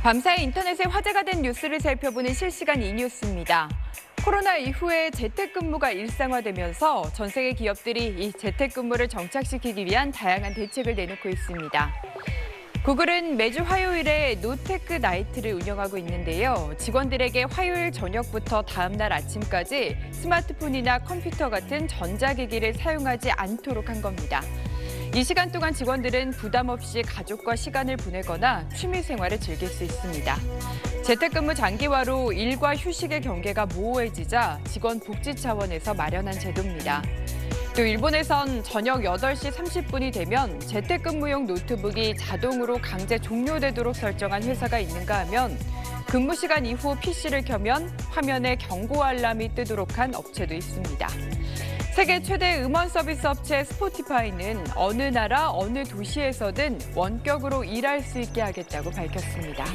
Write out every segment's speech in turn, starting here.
밤사이 인터넷에 화제가 된 뉴스를 살펴보는 실시간 이뉴스입니다. 코로나 이후에 재택근무가 일상화되면서 전 세계 기업들이 이 재택근무를 정착시키기 위한 다양한 대책을 내놓고 있습니다. 구글은 매주 화요일에 노테크 나이트를 운영하고 있는데요. 직원들에게 화요일 저녁부터 다음 날 아침까지 스마트폰이나 컴퓨터 같은 전자기기를 사용하지 않도록 한 겁니다. 이 시간 동안 직원들은 부담 없이 가족과 시간을 보내거나 취미 생활을 즐길 수 있습니다. 재택근무 장기화로 일과 휴식의 경계가 모호해지자 직원 복지 차원에서 마련한 제도입니다. 또 일본에선 저녁 8시 30분이 되면 재택근무용 노트북이 자동으로 강제 종료되도록 설정한 회사가 있는가 하면 근무 시간 이후 PC를 켜면 화면에 경고 알람이 뜨도록 한 업체도 있습니다. 세계 최대 음원 서비스 업체 스포티파이는 어느 나라, 어느 도시에서든 원격으로 일할 수 있게 하겠다고 밝혔습니다.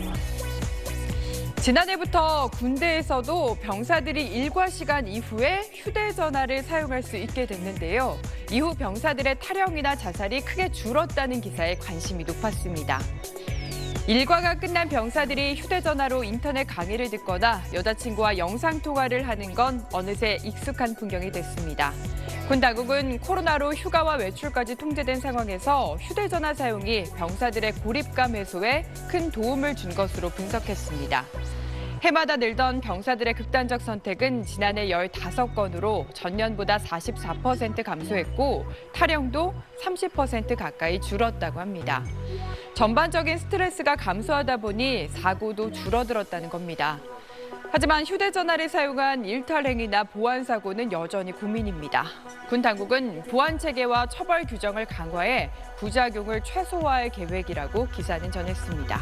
지난해부터 군대에서도 병사들이 일과 시간 이후에 휴대전화를 사용할 수 있게 됐는데요. 이후 병사들의 탈영이나 자살이 크게 줄었다는 기사에 관심이 높았습니다. 일과가 끝난 병사들이 휴대전화로 인터넷 강의를 듣거나 여자친구와 영상통화를 하는 건 어느새 익숙한 풍경이 됐습니다. 군 당국은 코로나로 휴가와 외출까지 통제된 상황에서 휴대전화 사용이 병사들의 고립감 해소에 큰 도움을 준 것으로 분석했습니다. 해마다 늘던 병사들의 극단적 선택은 지난해 15건으로 전년보다 44% 감소했고 탈영도 30% 가까이 줄었다고 합니다. 전반적인 스트레스가 감소하다 보니 사고도 줄어들었다는 겁니다. 하지만 휴대전화를 사용한 일탈행위나 보안 사고는 여전히 고민입니다. 군 당국은 보안 체계와 처벌 규정을 강화해 부작용을 최소화할 계획이라고 기사는 전했습니다.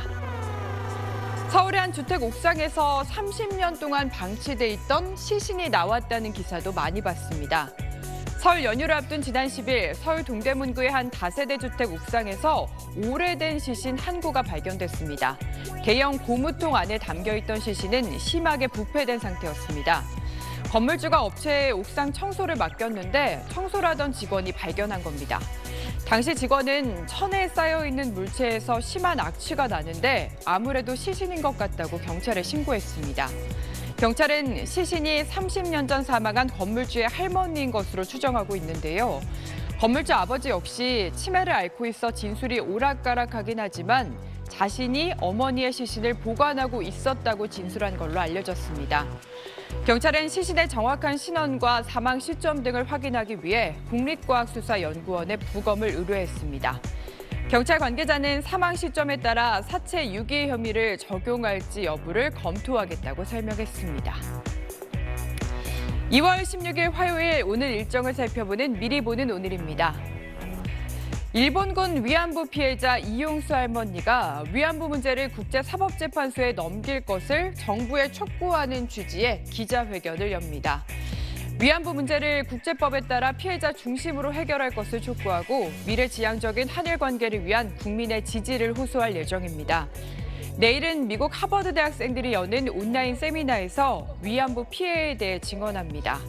서울의 한 주택 옥상에서 30년 동안 방치돼 있던 시신이 나왔다는 기사도 많이 봤습니다. 설 연휴를 앞둔 지난 10일 서울 동대문구의 한 다세대 주택 옥상에서 오래된 시신 한 구가 발견됐습니다. 대형 고무통 안에 담겨있던 시신은 심하게 부패된 상태였습니다. 건물주가 업체에 옥상 청소를 맡겼는데 청소를 하던 직원이 발견한 겁니다. 당시 직원은 천에 쌓여있는 물체에서 심한 악취가 나는데 아무래도 시신인 것 같다고 경찰에 신고했습니다. 경찰은 시신이 30년 전 사망한 건물주의 할머니인 것으로 추정하고 있는데요. 건물주 아버지 역시 치매를 앓고 있어 진술이 오락가락하긴 하지만 자신이 어머니의 시신을 보관하고 있었다고 진술한 걸로 알려졌습니다. 경찰은 시신의 정확한 신원과 사망 시점 등을 확인하기 위해 국립과학수사연구원에 부검을 의뢰했습니다. 경찰 관계자는 사망 시점에 따라 사체 유기 혐의를 적용할지 여부를 검토하겠다고 설명했습니다. 2월 16일 화요일 오늘 일정을 살펴보는 미리 보는 오늘입니다. 일본군 위안부 피해자 이용수 할머니가 위안부 문제를 국제사법재판소에 넘길 것을 정부에 촉구하는 취지의 기자회견을 엽니다. 위안부 문제를 국제법에 따라 피해자 중심으로 해결할 것을 촉구하고 미래지향적인 한일 관계를 위한 국민의 지지를 호소할 예정입니다. 내일은 미국 하버드 대학생들이 여는 온라인 세미나에서 위안부 피해에 대해 증언합니다.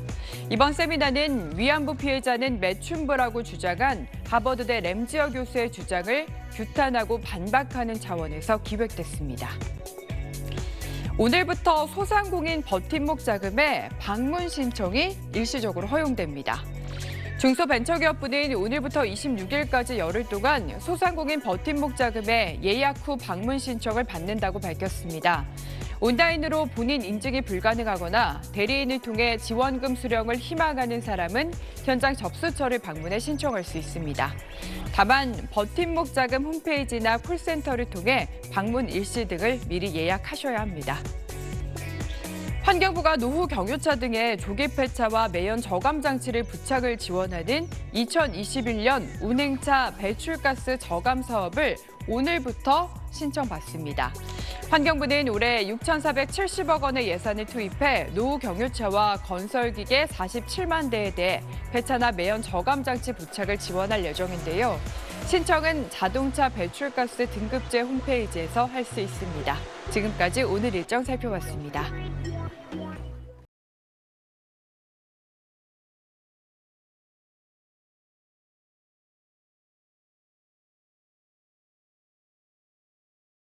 이번 세미나는 위안부 피해자는 매춘부라고 주장한 하버드대 램지어 교수의 주장을 규탄하고 반박하는 차원에서 기획됐습니다. 오늘부터 소상공인 버팀목 자금에 방문 신청이 일시적으로 허용됩니다. 중소벤처기업부는 오늘부터 26일까지 열흘 동안 소상공인 버팀목 자금에 예약 후 방문 신청을 받는다고 밝혔습니다. 온라인으로 본인 인증이 불가능하거나 대리인을 통해 지원금 수령을 희망하는 사람은 현장 접수처를 방문해 신청할 수 있습니다. 다만 버팀목 자금 홈페이지나 콜센터를 통해 방문 일시 등을 미리 예약하셔야 합니다. 환경부가 노후 경유차 등에 조기 폐차와 매연 저감 장치를 부착을 지원하는 2021년 운행차 배출가스 저감 사업을 오늘부터 신청받습니다. 환경부는 올해 6,470억 원의 예산을 투입해 노후 경유차와 건설기계 47만 대에 대해 폐차나 매연 저감 장치 부착을 지원할 예정인데요. 신청은 자동차 배출가스 등급제 홈페이지에서 할 수 있습니다. 지금까지 오늘 일정 살펴봤습니다.